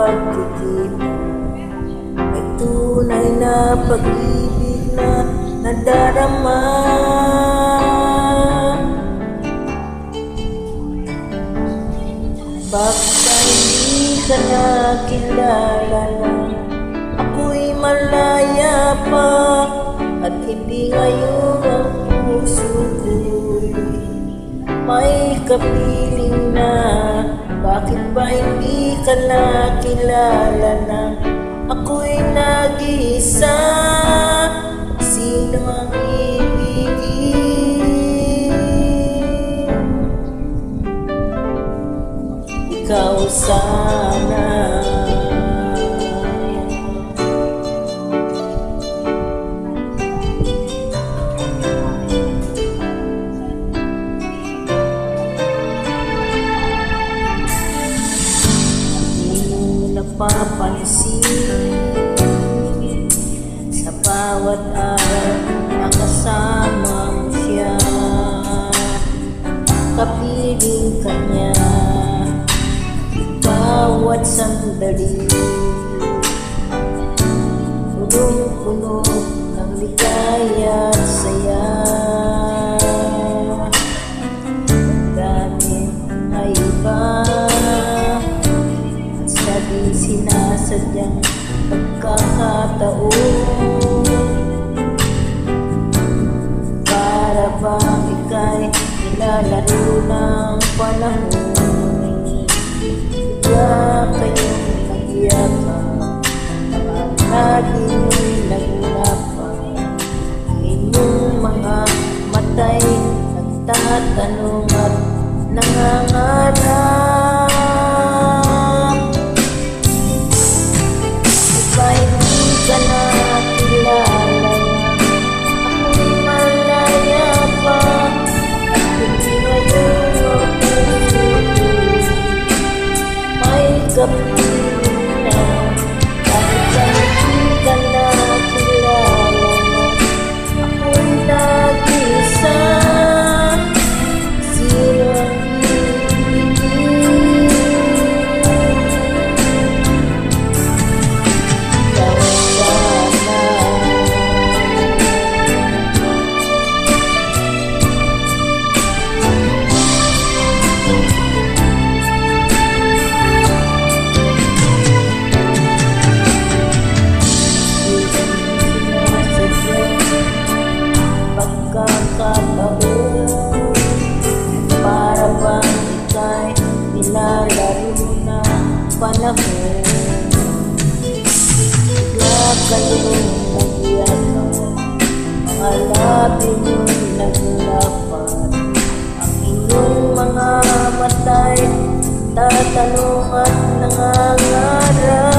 pagtitip ay tunay na pag-ibig na nadarama. Bakit hindi ka nakilala na ako'y malaya pa, at hindi ngayon ang puso ko'y may kapiling na? Bakit ba hindi ka nakilala na ako'y nag-iisa? Sino ang ibigin? Ikaw sana. Napapansin sa bawat araw na kasama mo siya, kapiling ka niya bawat sandali. Punong-puno ng ligaya at saya, dahil ay iba di sinasadyang pagkakataon. Para bang ika'y nilalaro ng panahon? Bigla kayong nag-iyakan, lagi nyo'y naglapan, inyong mga matay nagtatanong at nangangarap. Kapiling na kahit hindi ka nakilala na ako'y nag-isa. Sino ang ibigin? Ikaw sana. Para bang ika'y nilalaro na panahon? Bigla kayong nag-iyakan, mga labi nyo'y naglapat, ang inyong mga matay tatanong at nangangarap.